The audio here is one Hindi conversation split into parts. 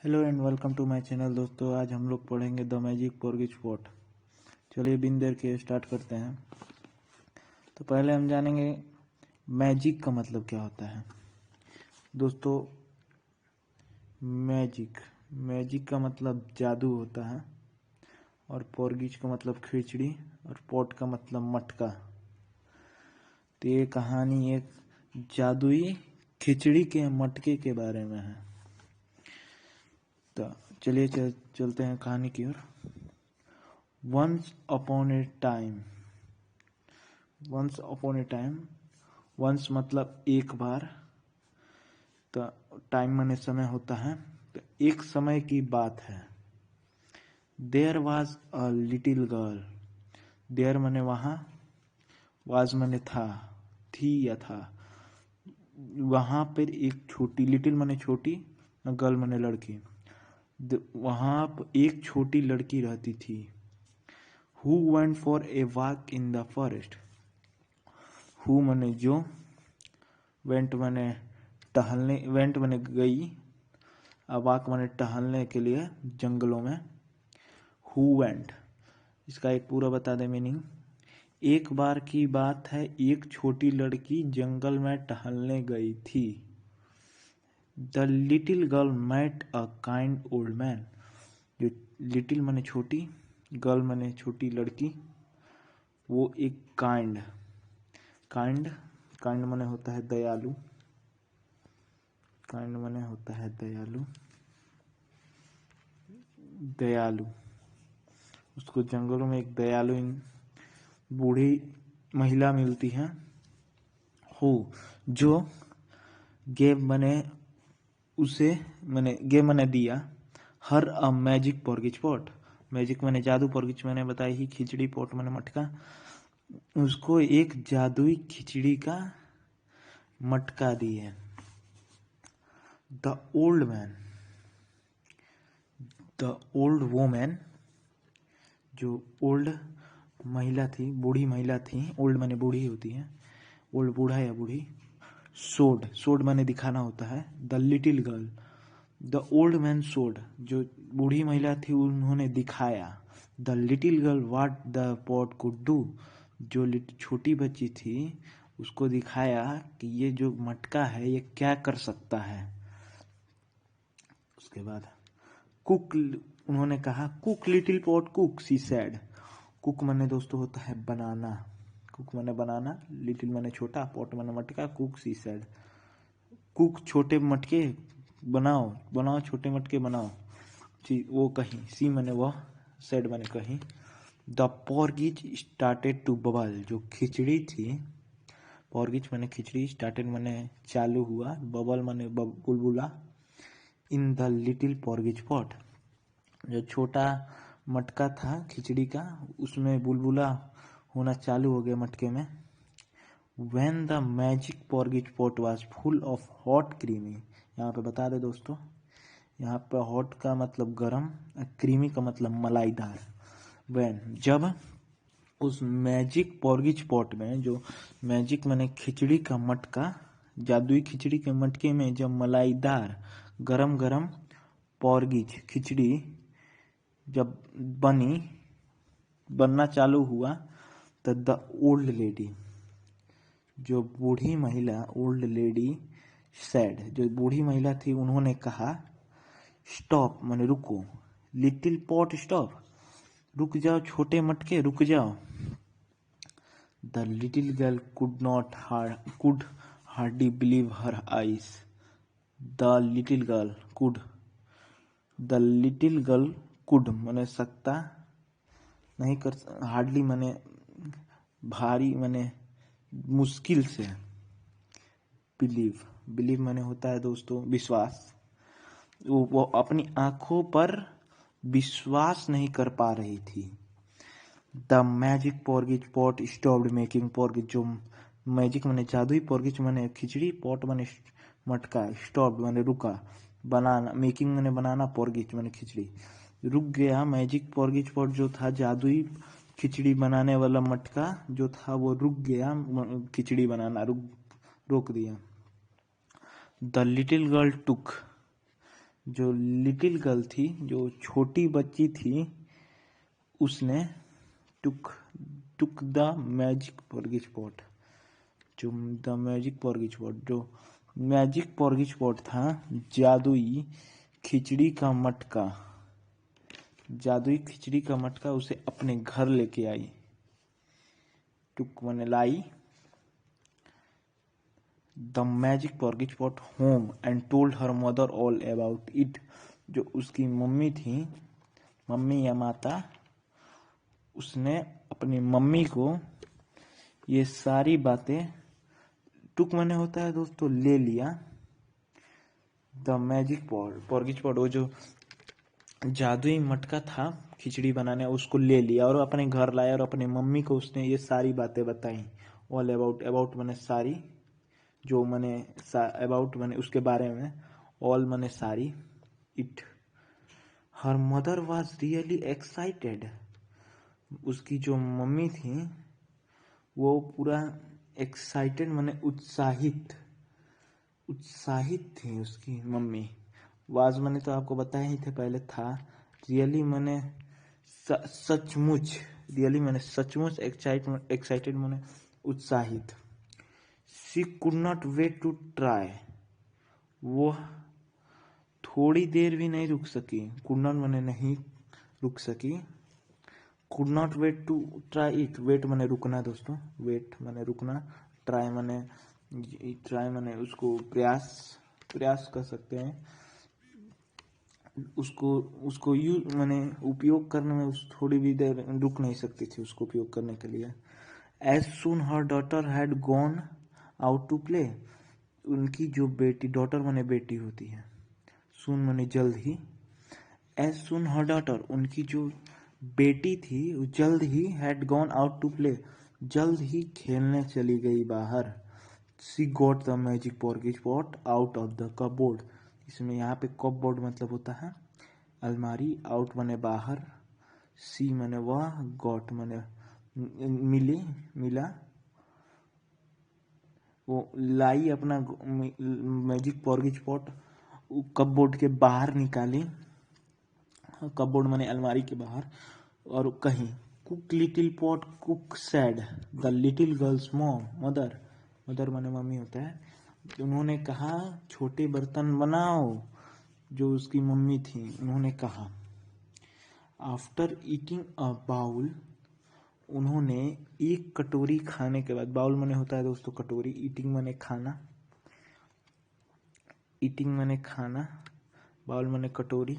Hello and welcome to my channel. दोस्तों, आज हम लोग पढ़ेंगे द मैजिक पोर्गिज पॉट। चलिए बिन देर के स्टार्ट करते हैं। तो पहले हम जानेंगे मैजिक का मतलब क्या होता है। दोस्तों, मैजिक का मतलब जादू होता है, और पोर्गिज का मतलब खिचड़ी, और पॉट का मतलब मटका। तो ये कहानी एक जादुई खिचड़ी के मटके के बारे में है। तो चलिए चलते हैं कहानी की ओर। Once upon a time. Once मतलब एक बार, तो टाइम माने समय होता है, तो एक समय की बात है। There was a little girl. There माने वहाँ, वाज माने था, थी या था। वहाँ पर एक छोटी, लिटिल माने छोटी, गर्ल माने लड़की। वहाँ पर एक छोटी लड़की रहती थी। Who went for a walk in the forest? Who मने जो, went मने टहलने, went मने गई, a walk मने टहलने के लिए जंगलों में। Who went, इसका एक पूरा बता दे मीनिंग। एक बार की बात है, एक छोटी लड़की जंगल में टहलने गई थी। The little girl met a kind old man। जो लिटिल मने छोटी, गर्ल मने छोटी लड़की, वो एक काइंड मने होता है दयालु। काइंड मने होता है दयालु। उसको जंगलों में एक दयालु बूढ़ी महिला मिलती है। हो जो गेव मने उसे, मने गेव मने दिया, हर a magic porridge pot. Magic मने जादू, पोर्गिज मैंने बताई ही, खिचड़ी, पॉट मने मटका। उसको एक जादुई खिचड़ी का मटका दिए। द ओल्ड वोमैन, जो ओल्ड महिला थी, बूढ़ी महिला थी। ओल्ड माने बूढ़ी होती है, ओल्ड बूढ़ा या बूढ़ी। सोड माने दिखाना होता है। The little girl, the old man सोड, जो बूढ़ी महिला थी उन्होंने दिखाया। The little girl what the pot could do, जो छोटी बच्ची थी उसको दिखाया कि ये जो मटका है ये क्या कर सकता है। उसके बाद कुक, उन्होंने कहा, कुक लिटिल पॉट कुक, सी सैड। कुक माने दोस्तों होता है बनाना। कुक माने बनाना, लिटिल माने छोटा, पॉट माने मटका, कुक, सी सैड। कुक छोटे मटके बनाओ छोटे मटके बनाओ। वो कहीं, सी माने वह, सैड माने कहीं। द पोर्गिज स्टार्टेड टू बबल, जो खिचड़ी थी, पोर्गिज माने खिचड़ी, स्टार्टेड माने चालू हुआ, बबल माने बुलबुला। इन द लिटिल पोर्गिज पॉट, जो छोटा मटका था खिचड़ी का, उसमें बुलबुला होना चालू हो गया मटके में। When the magic porridge pot was full of hot creamy, यहाँ पे बता दे दोस्तों, यहाँ पे हॉट का मतलब गरम, क्रीमी का मतलब मलाईदार। When, जब उस मैजिक पोर्गिज पॉट में, जो मैजिक माने खिचड़ी का मटका, जादुई खिचड़ी के मटके में जब मलाईदार गरम गरम पोर्गिज खिचड़ी जब बनना चालू हुआ, तो द ओल्ड लेडी, जो बूढ़ी महिला, ओल्ड लेडी सैड, जो बूढ़ी महिला थी, उन्होंने कहा, स्टॉप माने रुको, लिटिल पॉट स्टॉप, रुक जाओ छोटे मटके रुक जाओ। The little girl could hardly believe her eyes. The little girl could माने सकता, नहीं कर, हार्डली माने भारी, माने मुश्किल से, बिलीव माने होता है दोस्तों विश्वास। वो अपनी आंखों पर विश्वास नहीं कर पा रही थी। The magic porridge pot stopped making porridge, जो मैजिक माने जादुई, पोर्गिज माने खिचड़ी, पॉट माने मटका, स्टॉप्ड माने रुका, बनाना, मेकिंग माने बनाना, पोर्गिज माने खिचड़ी, रुक गया। मैजिक पोर्गिज पॉट जो था, जादुई खिचड़ी बनाने वाला मटका जो था, वो रुक गया, खिचड़ी बनाना रोक दिया। द लिटिल गर्ल टुक, जो लिटिल गर्ल थी, जो छोटी बच्ची थी, उसने टुक took the magic porridge pot, जो द मैजिक पोर्गिज पॉट, जो मैजिक पोर्गिज पॉट था, जादुई खिचड़ी का मटका, जादुई खिचड़ी का मटका उसे अपने घर लेके आई। टुक माने लाई, the magic porridge pot home and told her mother all about it. जो उसकी मम्मी थी, मम्मी या माता, उसने अपनी मम्मी को ये सारी बातें, टुक माने होता है दोस्तों ले लिया, द मैजिक पोर्गिज पॉट, वो जो जादुई मटका था खिचड़ी बनाने, उसको ले लिया और अपने घर लाया और अपनी मम्मी को उसने ये सारी बातें बताई। ऑल अबाउट, अबाउट माने सारी, जो माने अबाउट माने उसके बारे में, ऑल माने सारी, it, her mother was really excited. उसकी जो मम्मी थी वो पूरा एक्साइटेड माने उत्साहित, उत्साहित थी उसकी मम्मी। वाज माने तो आपको बताया ही थे पहले था, रियली माने सचमुच, रियली माने सचमुच, एक्साइटेड माने उत्साहित। She could not wait to try, वो थोड़ी देर भी नहीं रुक सकी, कुड नॉट माने नहीं रुक सकी, could not wait to try it, wait माने रुकना दोस्तों, वेट माने रुकना, ट्राई माने उसको प्रयास, प्रयास कर सकते हैं, उसको उसको यूज माने उपयोग करने में उस थोड़ी भी देर रुक नहीं सकती थी उसको उपयोग करने के लिए। As soon her daughter had gone out to play, उनकी जो बेटी, डॉटर माने बेटी होती है, सुन माने जल्द ही, एज सुन हर डॉटर, उनकी जो बेटी थी वो जल्द ही, had gone out to play, जल्द ही खेलने चली गई बाहर। She got the magic porridge pot out of the cupboard, इसमें यहाँ पे कपबोर्ड मतलब होता है अलमारी, आउट माने बाहर, सी माने वह, गॉट माने मिली, मिला, वो लाई अपना मैजिक पोर्गिज पॉट कपबोर्ड के बाहर निकाली, कपबोर्ड माने अलमारी के बाहर, और कहीं cook little pot cook sad the little girls mom, mother, mother माने मम्मी होता है, उन्होंने कहा छोटे बर्तन बनाओ, जो उसकी मम्मी थी, उन्होंने कहा। आफ्टर ईटिंग अ बाउल, उन्होंने एक कटोरी खाने के बाद, बाउल माने होता है दोस्तों कटोरी, ईटिंग माने खाना, ईटिंग माने खाना, बाउल माने कटोरी,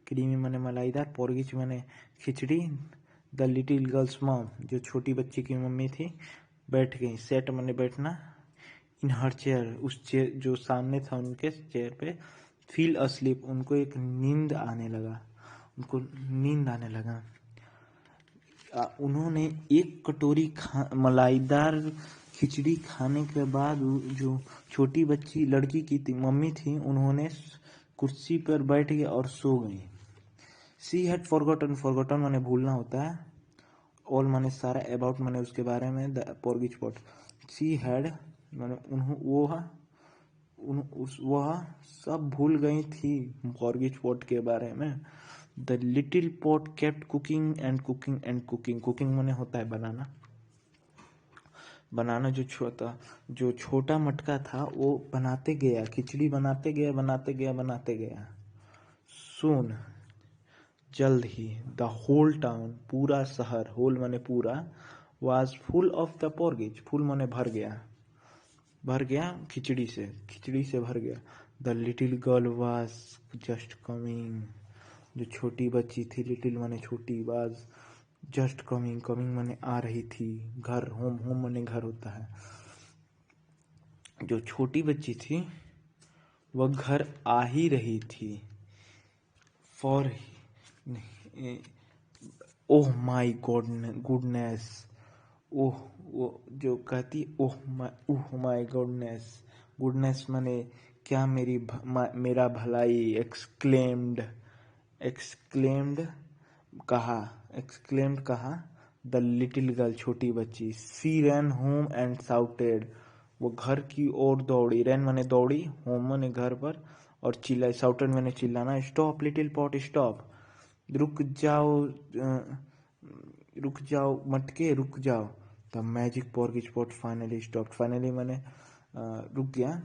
क्रीमी माने मलाईदार, पोर्गिज माने खिचड़ी, द लिटिल गर्ल्स मॉम, जो छोटी बच्ची की मम्मी थी, बैठ गई, सेट माने बैठना, इन हर चेयर, उस चेयर जो सामने था उनके चेयर पे, फील अस्लीप, उनको एक नींद आने लगा, उनको नींद आने लगा। उन्होंने एक कटोरी मलाईदार खिचड़ी खाने के बाद, जो छोटी बच्ची लड़की की थी, मम्मी थी, उन्होंने कुर्सी पर बैठ गई और सो गई। सी हैड फॉरगॉटन, फॉरगॉटन माने भूलना होता है, ऑल माने सारा, अबाउट माने उसके बारे में, द पोर्गिज पॉट, सी हैड माने वह सब भूल गई थी पोर्गिज पॉट के बारे में। The little pot kept cooking and cooking and cooking, cooking माने होता है बनाना, बनाना, जो छोटा मटका था वो बनाते गया, खिचड़ी बनाते गया, बनाते गया, बनाते गया। सून, जल्द ही, द होल टाउन, पूरा शहर, होल माने पूरा, was full of the porridge, full माने भर गया, भर गया खिचड़ी से भर गया। The little girl was just coming, जो छोटी बच्ची थी, लिटिल माने छोटी, वाज जस्ट कमिंग, कमिंग माने आ रही थी, घर, होम, होम माने घर होता है, जो छोटी बच्ची थी वह घर आ ही रही थी। फॉर ओह माई गुडनेस, ओह, वो जो कहती ओह माई गुडनेस, गुडनेस माने क्या, मेरा भलाई, एक्सक्लेम्ड, एक्सक्लेम्ड कहा, एक्सक्लेम्ड कहा, द लिटिल गर्ल, छोटी बच्ची, सी रैन होम एंड साउटेड, वो घर की ओर दौड़ी, रैन माने दौड़ी, होम माने घर पर, और चिल्लाए, शाउटेड मैंने चिल्लाना, स्टॉप लिटिल पॉट स्टॉप, रुक जाओ, रुक जाओ मटके रुक जाओ। The magic porridge pot finally stop, finally मैंने रुक गया,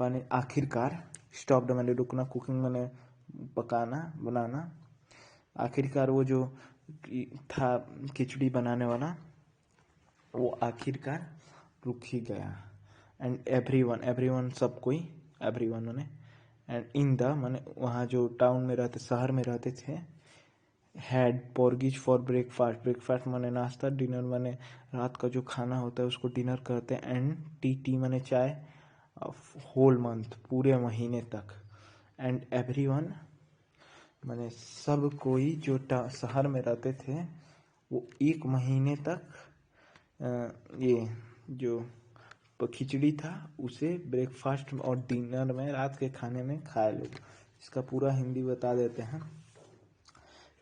फाइनली आखिरकार, स्टॉप्ड मैंने रुकना, कुकिंग मैंने पकाना बनाना, आखिरकार वो जो था खिचड़ी बनाने वाला वो आखिरकार रुक ही गया। एंड एवरीवन सब कोई, एवरीवन मैंने, एंड इन द मैंने वहाँ जो टाउन में रहते, शहर में रहते थे, हैड पोर्गिज फॉर ब्रेकफास्ट, ब्रेकफास्ट माने नाश्ता, डिनर माने रात का जो खाना होता है उसको डिनर कहते हैं, एंड टी माने चाय, होल मंथ पूरे महीने तक, एंड एवरीवन माने सब कोई जो शहर में रहते थे वो एक महीने तक ये जो खिचड़ी था उसे ब्रेकफास्ट और डिनर में, रात के खाने में खाए लोग। इसका पूरा हिंदी बता देते हैं।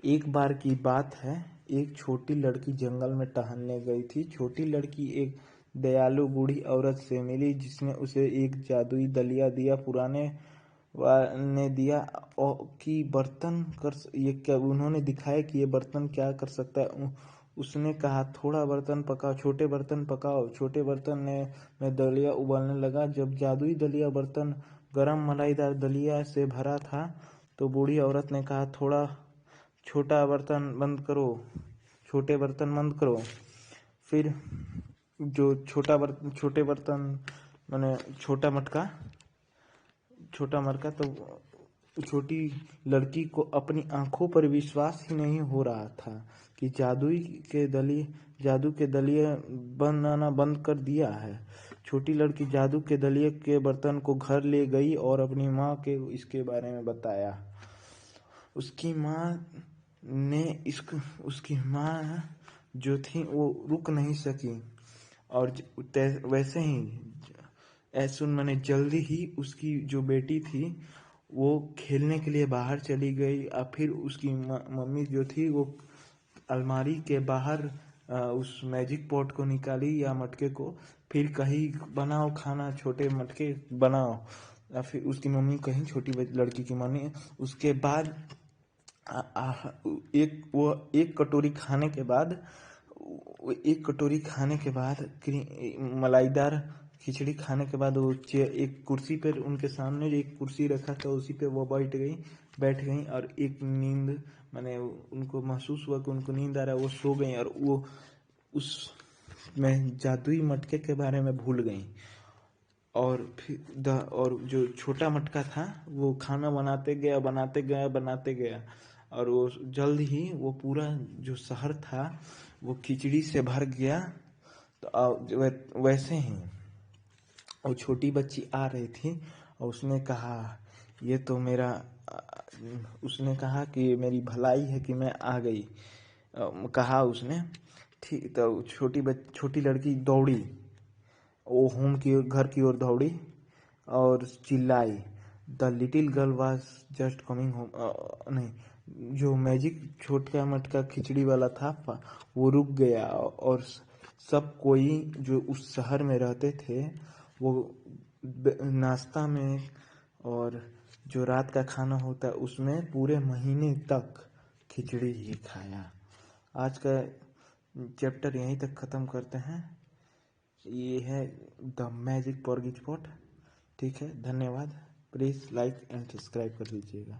एक बार की बात है, एक छोटी लड़की जंगल में टहलने गई थी। छोटी लड़की एक दयालु बूढ़ी औरत से मिली जिसने उसे एक जादुई दलिया दिया। पुराने ने दिया कि बर्तन कर ये क्या, उन्होंने दिखाया कि ये बर्तन क्या कर सकता है। उसने कहा थोड़ा बर्तन पकाओ, छोटे बर्तन पकाओ। छोटे बर्तन में दलिया उबालने लगा। जब जादुई दलिया बर्तन गरम मलाईदार दलिया से भरा था तो बूढ़ी औरत ने कहा थोड़ा छोटा बर्तन बंद करो, छोटे बर्तन बंद करो। फिर जो छोटे बर्तन मैंने छोटा मटका, तो छोटी लड़की को अपनी आंखों पर विश्वास ही नहीं हो रहा था कि जादू के दलिए बनाना बंद कर दिया है। छोटी लड़की जादू के दलिए के बर्तन को घर ले गई और अपनी माँ के इसके बारे में बताया। उसकी माँ जो थी वो रुक नहीं सकी, और वैसे ही मैंने जल्दी ही उसकी जो बेटी थी वो खेलने के लिए बाहर चली गई। और फिर उसकी मम्मी जो थी वो अलमारी के बाहर उस मैजिक पॉट को निकाली या मटके को, फिर कहीं बनाओ खाना, छोटे मटके बनाओ। या फिर उसकी मम्मी कहीं, छोटी लड़की की मम्मी, उसके बाद एक कटोरी खाने के बाद मलाईदार खिचड़ी खाने के बाद वो एक कुर्सी पर, उनके सामने एक कुर्सी रखा था उसी पे वो बैठ गई और एक नींद माने उनको महसूस हुआ कि उनको नींद आ रहा है, वो सो गई और वो उस में जादुई मटके के बारे में भूल गई। और फिर और जो छोटा मटका था वो खाना बनाते गया और वो जल्द ही वो पूरा जो शहर था वो खिचड़ी से भर गया। तो वैसे ही वो छोटी बच्ची आ रही थी और उसने कहा ये तो मेरा, उसने कहा कि मेरी भलाई है कि मैं आ गई, कहा उसने। ठीक, तो छोटी लड़की दौड़ी, वो घर की ओर दौड़ी और चिल्लाई the little girl was just coming home. नहीं, जो मैजिक छोटा मटका खिचड़ी वाला था वो रुक गया और सब कोई जो उस शहर में रहते थे वो नाश्ता में और जो रात का खाना होता है उसमें पूरे महीने तक खिचड़ी ही खाया। आज का चैप्टर यहीं तक ख़त्म करते हैं। ये है द मैजिक पोर्गिज पॉट। ठीक है, धन्यवाद। प्लीज़ लाइक एंड सब्सक्राइब कर दीजिएगा।